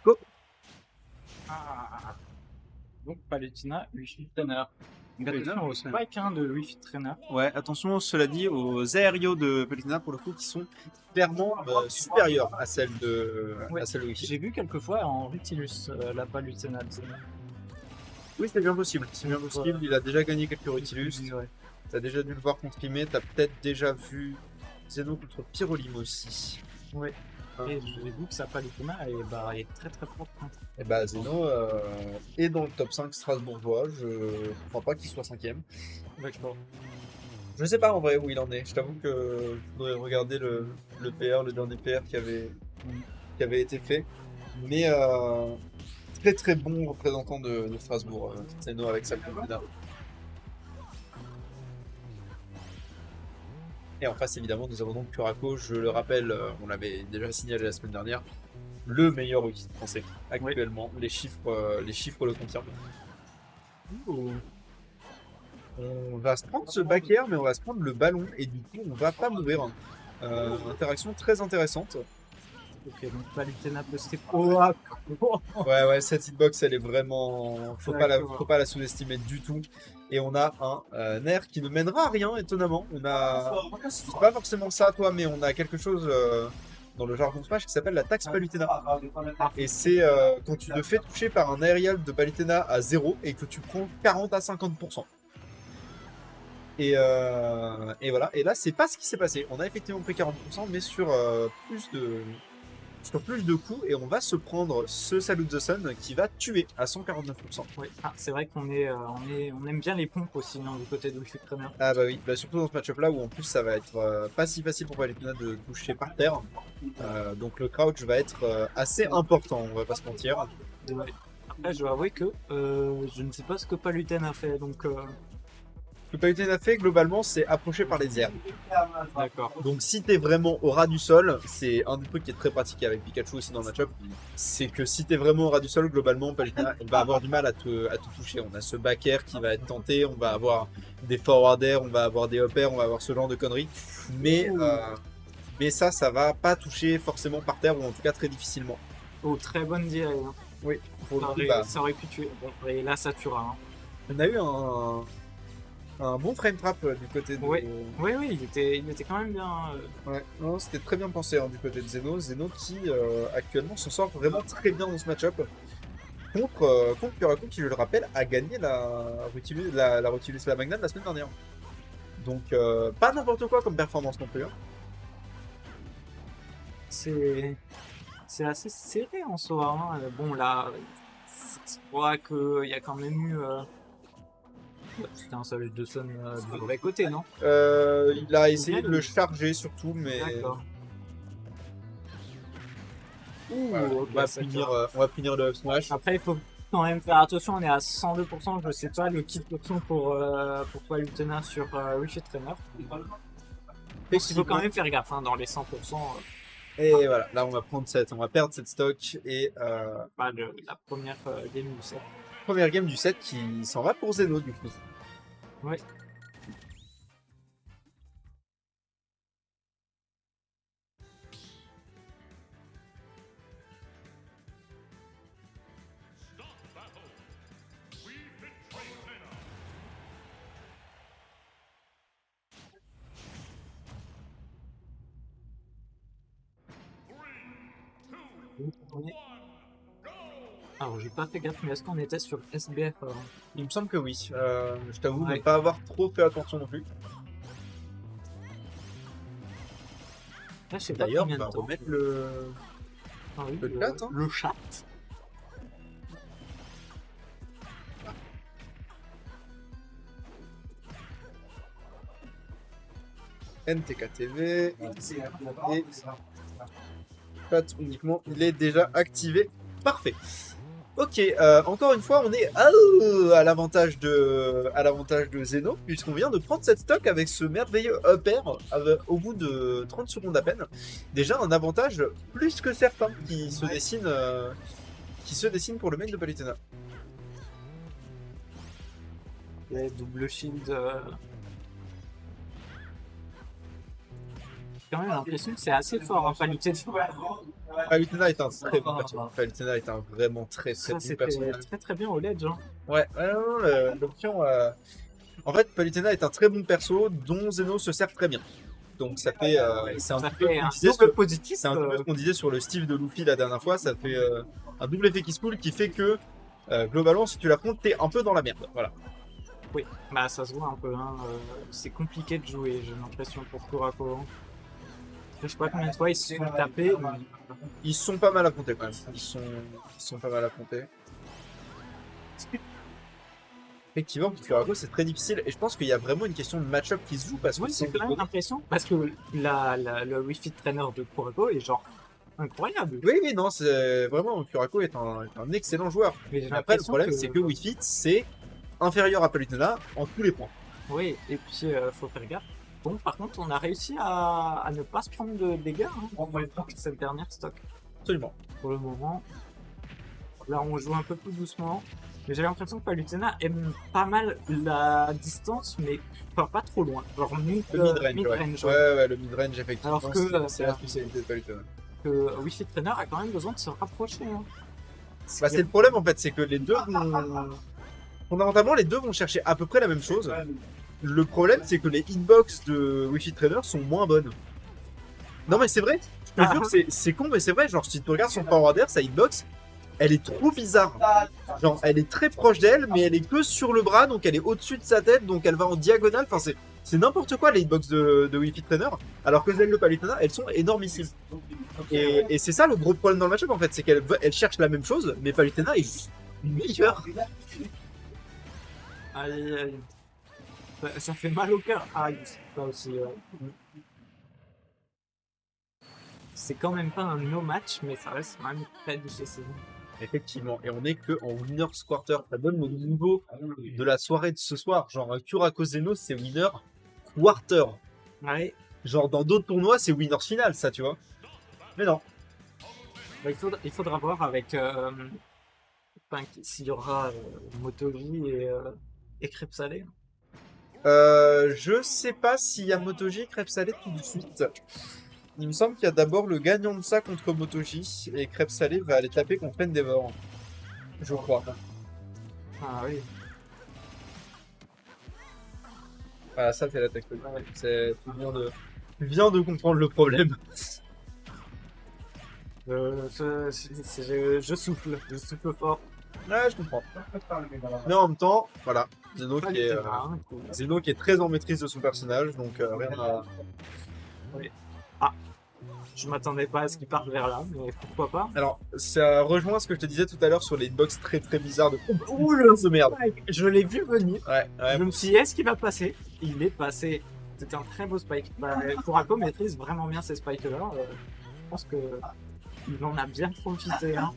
Go. Ah. Donc Palutena, Wi-Fi Trainer. Donc Palutena, attention au Wi-Fi spike de Wi-Fi Trainer. Ouais, attention, cela dit, aux aérios de Palutena, pour le coup, qui sont clairement supérieurs à celles de, Ouais. à celles de Wi-Fi. J'ai vu quelques fois en Rutilus la Palutena. Oui, c'est bien possible. C'est bien possible. Il a déjà gagné quelques Rutilus. Ouais. T'as déjà dû le voir contre Ime. T'as peut-être déjà vu Zeno contre Pyrolim aussi. Ouais. Et j'ai vu que sa Palutena est très très propre. Hein. Et bah Zeno est dans le top 5 strasbourgeois. Je crois pas qu'il soit 5ème. D'accord. Je sais pas en vrai où il en est. Je t'avoue que je voudrais regarder le PR, le dernier PR qui avait été fait. Mais très très bon représentant de Strasbourg, Zeno avec sa Palutena. Et en face, évidemment, nous avons donc Curacao. Je le rappelle, on l'avait déjà signalé la semaine dernière, le meilleur wiki français actuellement. Oui. Les chiffres le confirment. Ouh. On va se prendre ce back air, mais on va se prendre le ballon et du coup, on va pas mourir. Interaction très intéressante. Ok, donc Palutena peut step. Oh, Ouais, cette hitbox, elle est vraiment. Faut pas la sous-estimer du tout. Et on a un nerf qui ne mènera à rien, étonnamment. C'est pas forcément ça, toi, mais on a quelque chose dans le jargon Smash qui s'appelle la taxe Palutena. Et c'est quand tu te fais toucher par un aérial de Palutena à 0 et que tu prends 40 à 50%. Et voilà. Et là, c'est pas ce qui s'est passé. On a effectivement pris 40%, mais sur plus de coups, et on va se prendre ce Salute the Sun qui va tuer à 149%. Oui. Ah, c'est vrai qu'on on aime bien les pompes aussi du côté de Wi-Fi Trainer. Ah bah oui, surtout dans ce match-up là où en plus ça va être pas si facile pour Palutena de toucher par terre. Donc le crouch va être assez important, on va pas se mentir. Ouais. Après, je dois avouer que je ne sais pas ce que Palutena a fait, donc. Ce que Palutena a fait globalement, c'est approcher par les airs. D'accord. Donc si t'es vraiment au ras du sol, c'est un des trucs qui est très pratique avec Pikachu aussi dans le match-up, c'est que si t'es vraiment au ras du sol, globalement, Palutena va avoir du mal à te toucher. On a ce back air qui va être tenté, on va avoir des forward air, on va avoir des up air, on va avoir ce genre de conneries. Mais ça va pas toucher forcément par terre, ou en tout cas très difficilement. Oh, très bonne DI. Hein. Oui, pour ça, le coup, ça aurait pu tuer. Bon, et là, ça tuera. Hein. On a eu un bon frame trap du côté de. Oui, il était quand même bien. Ouais, non, c'était très bien pensé du côté de Zeno. Zeno qui actuellement s'en sort vraiment très bien dans ce match-up. Contre Curacao qui, je le rappelle, a gagné la Rutilus la Magnum la semaine dernière. Donc pas n'importe quoi comme performance non plus. Hein. C'est assez serré en soi. Hein. Bon là, je crois qu'il y a quand même eu. C'était un Salute the Sun du mauvais côté, non? Il a essayé de le charger surtout, mais. D'accord. Voilà, on va finir le up smash. Après, il faut quand même faire attention, on est à 102%, je sais pas le kit option pour Palutena sur Wi-Fi Trainer. Donc il faut quand même faire gaffe dans les 100%. Et voilà, là on va perdre cette stock et la première game du set. Première game du set qui s'en va pour Zeno du coup. Ouais. Alors j'ai pas fait gaffe, mais est-ce qu'on était sur SBF Il me semble que oui. Je t'avoue ne pas avoir trop fait attention non plus. D'ailleurs, on va remettre le chat. Hein. Le chat. NTKTV et chat uniquement, il est déjà activé. Parfait. Ok, encore une fois, on est à l'avantage de Zeno, puisqu'on vient de prendre cette stock avec ce merveilleux up air au bout de 30 secondes à peine. Déjà un avantage plus que certain qui se dessine pour le main de Palutena. Ouais, double shield. quand même l'impression que c'est assez fort, hein, Palutena. Palutena est un très bon personnage. Palutena est un vraiment très Ça, bon c'était personnage. très très bien au ledge. Hein. Ouais, non, l'option. En fait, Palutena est un très bon perso dont Zeno se sert très bien. Donc ça fait. C'est un Ça peu fait ce qu'on un disait double sur- positif. c'est un peu ce qu'on disait sur le Steve de Luffy la dernière fois. Ça fait un double effet qui se coule qui fait que globalement, si tu l'affrontes, t'es un peu dans la merde. Voilà. Oui, bah ça se voit un peu. Hein. C'est compliqué de jouer, j'ai l'impression, pour Kurako. Hein. Je sais pas combien de fois ils se sont tapés. Mais... Ils sont pas mal affrontés quand même. Ils sont pas mal affrontés. Effectivement, Kurako c'est très difficile et je pense qu'il y a vraiment une question de match-up qui se joue parce que Oui, c'est quand même l'impression, parce que le Wi-Fi trainer de Kurako est genre incroyable. Oui, oui, non, c'est vraiment Kurako est un excellent joueur. Mais j'ai Mais après, le l'impression problème, que... c'est que Wii Fit, c'est inférieur à Palutena en tous les points. Oui, et puis faut faire gaffe. Bon, par contre, on a réussi à ne pas se prendre de dégâts hein, cette dernière stock. Absolument. Pour le moment, là, on joue un peu plus doucement. Mais j'ai l'impression que Palutena aime pas mal la distance, mais pas trop loin. Genre Le mid-range, ouais, le mid-range, effectivement. Alors que c'est la spécialité de Palutena. que Wi-Fi Trainer a quand même besoin de se rapprocher. Hein. Bah, c'est le problème en fait, c'est que les deux vont. Fondamentalement, les deux vont chercher à peu près la même chose. Le problème, c'est que les hitbox de Wi-Fi Trainer sont moins bonnes. Non, mais c'est vrai, je te jure, c'est con, mais c'est vrai. Genre, si tu regardes son forwarder, sa hitbox, elle est trop bizarre. Genre, elle est très proche d'elle, mais elle est que sur le bras, donc elle est au-dessus de sa tête, donc elle va en diagonale. Enfin, c'est n'importe quoi les hitbox de Wi-Fi Trainer. Alors que celles de Palutena, elles sont énormissimes. Et c'est ça le gros problème dans le match-up en fait, c'est qu'elle cherche la même chose, mais Palutena est juste meilleure. Aïe, aïe. Ça fait mal au cœur. Aïe, ça aussi. C'est quand même pas un no-match, mais ça reste quand même très difficile. Effectivement, et on est que en Winner's Quarter. Ça donne le niveau de la soirée de ce soir. Genre, Kurako Zeno, c'est Winner Quarter. Ouais. Genre, dans d'autres tournois, c'est Winner's Final, ça, tu vois. Mais non. Bah, il faudra voir avec s'il y aura Motogi et Crêpes Salées. Je sais pas s'il y a Motoji et Crêpes Salées tout de suite. Il me semble qu'il y a d'abord le gagnant de ça contre Motoji et Crêpes Salées va aller taper contre Endeavor. Je crois. Ah oui. Voilà, ça c'est la tech. Tu viens de comprendre le problème. Je souffle fort. Ouais, je comprends. Mais en même temps, voilà, Zeno qui est très en maîtrise de son personnage, donc rien à... Oui. Ah, je m'attendais pas à ce qu'il parte vers là, mais pourquoi pas. Alors, ça rejoint ce que je te disais tout à l'heure sur les hitbox très très bizarres de... Ouh, le merde. Je l'ai vu venir. Ouais, Je me suis dit, est-ce qu'il va passer? Il est passé. C'était un très beau spike. Kurako maîtrise vraiment bien ces spikes-là. Je pense que il en a bien profité. Hein.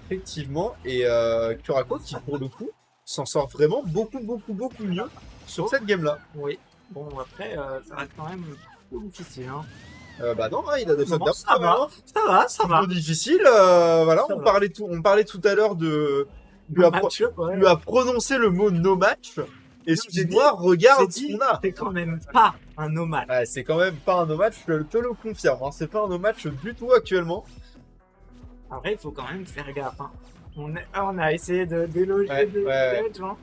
Effectivement, et Kurako qui pour le coup s'en sort vraiment beaucoup mieux sur cette game-là. Oui. Bon, après, ça reste quand même difficile. Hein. Bah non, il a des Non, fautes ça va. Ça va. Difficile, voilà, Ça on va. parlait tout à l'heure de... Tu as prononcé le mot no match. Excuse-moi, regarde ce qu'on a. C'est quand même pas un no match. Ouais, c'est quand même pas un no match, je te le confirme. Hein. C'est pas un no match du tout actuellement. Après, il faut quand même faire gaffe. Hein. On a essayé de déloger ouais. hein.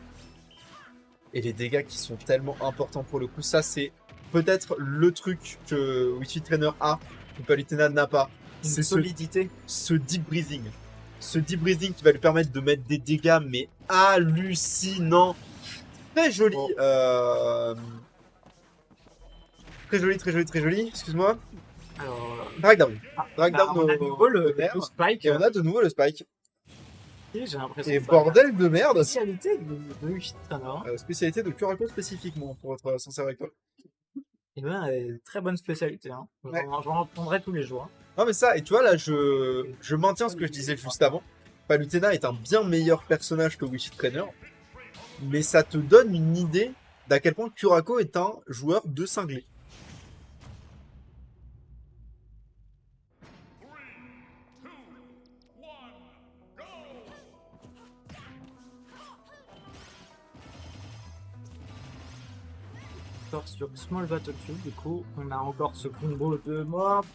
Et les dégâts qui sont tellement importants pour le coup, ça c'est peut-être le truc que Wi-Fi Trainer a, que Palutena n'a pas. C'est solidité. Ce deep breathing. Ce deep breathing qui va lui permettre de mettre des dégâts, mais hallucinants. Très joli. Oh. Très joli. Excuse-moi. Alors, Drag down. on a de nouveau le spike. Et on a de nouveau le spike. J'ai l'impression et bordel de merde. Spécialité de Wi-Fi Trainer. Spécialité de Kurako spécifiquement, pour être sincère avec toi. Et ben, très bonne spécialité. Hein. Ouais. J'en reprendrai tous les jours. Non mais ça, et tu vois là, je maintiens ce que je disais juste avant. Palutena est un bien meilleur personnage que Wi-Fi Trainer, mais ça te donne une idée d'à quel point Kurako est un joueur de cinglé. encore sur Small Battlefield, du coup, on a encore ce combo de mort.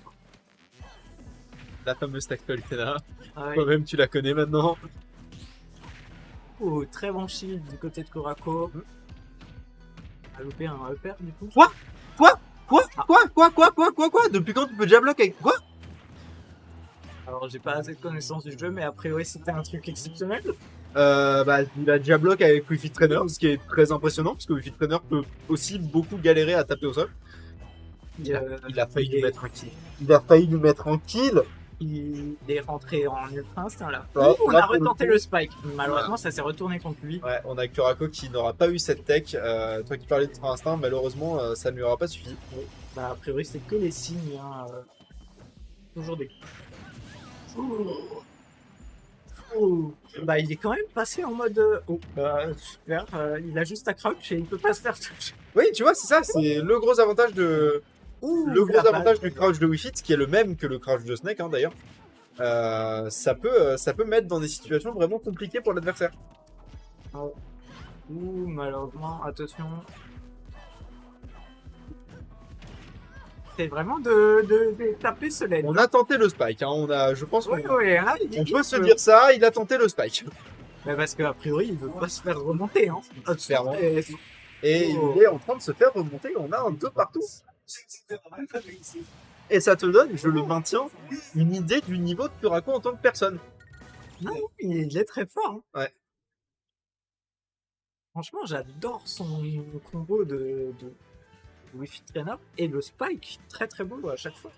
La fameuse tactile là. Ouais. Toi-même, tu la connais maintenant. Oh, très bon shield du côté de Kurako. A loupé un upper du coup. Quoi Depuis quand tu peux déjà bloquer avec quoi? Alors j'ai pas assez de connaissances du jeu, mais a priori c'était un truc exceptionnel. Bah, il a déjà bloqué avec Wi-Fi Trainer, ce qui est très impressionnant, parce que Wi-Fi Trainer peut aussi beaucoup galérer à taper au sol. Il a failli nous mettre un kill. Il a failli nous mettre un kill. Il est rentré en ultra instinct là. Ouais, On là, a pour le retenté coup. le spike. Malheureusement, ça s'est retourné contre lui. Ouais, on a Kurako qui n'aura pas eu cette tech. Toi qui parlais de train instinct, malheureusement, ça ne lui aura pas suffi. Bah, a priori, c'est que les signes. Hein, toujours des. Oh. Bah, il est quand même passé en mode. Oh, bah, super. Il a juste à crouch et il peut pas se faire toucher. Oui, tu vois, c'est ça, c'est le gros avantage de. Le gros avantage du crouch de Wi-Fi, qui est le même que le crouch de Snake, hein, d'ailleurs. Ça peut mettre dans des situations vraiment compliquées pour l'adversaire. Oh. Ouh, malheureusement, attention. C'est vraiment de taper ce lane. On a tenté le spike, hein, je pense qu'on Ouais, là, on peut se dire ça, il a tenté le spike. Mais parce qu'a priori, il veut pas se faire remonter. Hein. Clairement. Et Et Oh. il est en train de se faire remonter, on a un 2 partout. Et ça te donne, je le maintiens, une idée du niveau de Kurako en tant que personne. non, il est très fort. Hein. Ouais. Franchement, j'adore son combo de Wi-Fi Trainer et le spike, très très beau à chaque fois.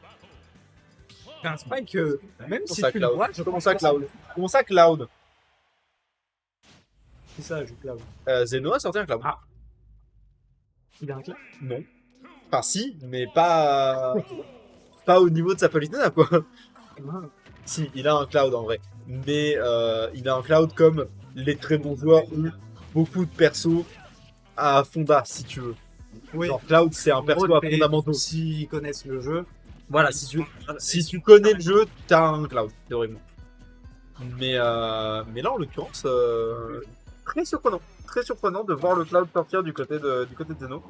C'est un spike, même si ça, tu le Cloud. vois, je Comment pense ça, que Cloud Comment ça, Cloud c'est ça, je Cloud. Zeno a sorti un Cloud. Ah. Il a un clap. Non. Enfin, si, mais pas au niveau de sa politina, quoi. Si, il a un Cloud en vrai. Mais il a un Cloud comme les très bons joueurs ont beaucoup de persos à Fonda, si tu veux. Oui. Genre Cloud, c'est un perso à fondamentaux. S'ils connaissent le jeu. Voilà, si tu connais le jeu, t'as un Cloud, théoriquement. Mais là, en l'occurrence, très surprenant de voir le Cloud sortir du côté de Zeno.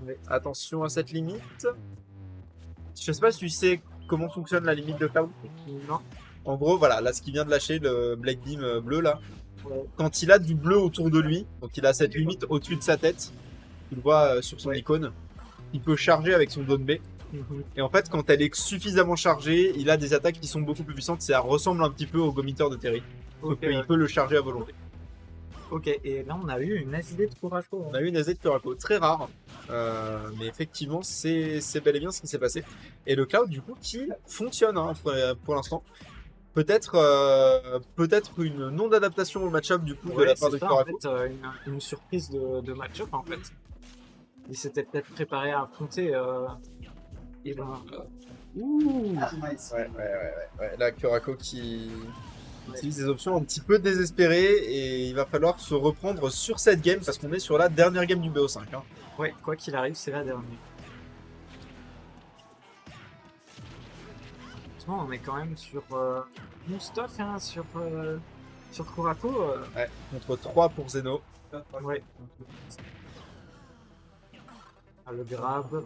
Ouais. Attention à cette limite. Je sais pas si tu sais comment fonctionne la limite de Cloud. Non. En gros, voilà, là, ce qu'il vient de lâcher, le Black Beam bleu, là, Ouais. quand il a du bleu autour de lui, donc il a cette limite au-dessus de sa tête, tu le vois sur son icône, il peut charger avec son don B. Et en fait, quand elle est suffisamment chargée, il a des attaques qui sont beaucoup plus puissantes. Ça ressemble un petit peu au gomiteur de Terry. Donc il peut le charger à volonté. Ok, et là on a eu une ASD de Kurako. On a eu une AZ de Kurako, très rare. Mais effectivement, c'est bel et bien ce qui s'est passé. Et le Cloud, du coup, qui fonctionne hein, pour l'instant. Peut-être une non-adaptation au match-up du coup de la part de Kurako. En fait, une surprise de match-up en fait. Il s'était peut-être préparé à affronter. Et ben, ouh. Ouais. Là, Kurako qui utilise des options un petit peu désespérées et il va falloir se reprendre sur cette game parce qu'on est sur la dernière game du BO5. Hein. Ouais, quoi qu'il arrive, c'est la dernière. On est quand même sur bon stock hein, sur Kurako. Ouais, contre 3 pour Zeno. Ouais. Ah, le grab,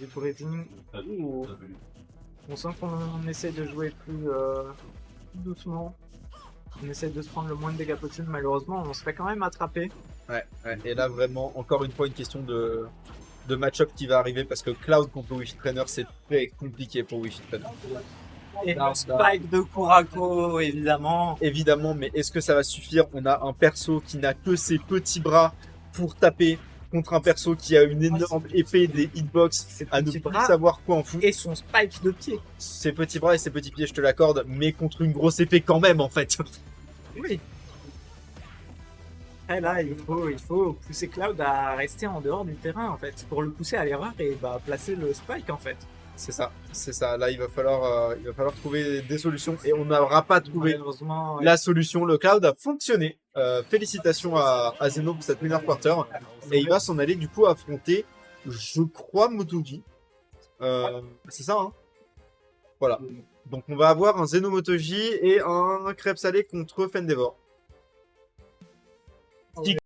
le breathing. Ouh. On sent qu'on essaie de jouer plus doucement. On essaie de se prendre le moins de dégâts possible. Malheureusement, on se fait quand même attraper. Ouais. Et là, vraiment, encore une fois, une question de match-up qui va arriver parce que Cloud contre Wi-Fi Trainer, c'est très compliqué pour Wi-Fi Trainer. Et le spike de Kurako, évidemment. Évidemment, mais est-ce que ça va suffire? On a un perso qui n'a que ses petits bras pour taper contre un perso qui a une énorme épée, des hitbox, à ne plus savoir quoi en foutre. Et son spike de pied. Ses petits bras et ses petits pieds, je te l'accorde, mais contre une grosse épée quand même, en fait. Oui. Et là, il faut pousser Cloud à rester en dehors du terrain, en fait, pour le pousser à l'erreur et bah, placer le spike, en fait. C'est ça. Là, il va falloir trouver des solutions et on n'aura pas trouvé la solution. Le Cloud a fonctionné. Félicitations à Zeno pour cette winner quarter. Et il va s'en aller du coup affronter, je crois, Motogi. C'est ça, hein. Voilà. Donc on va avoir un Zeno Motogi et un crêpe salé contre Fendevor.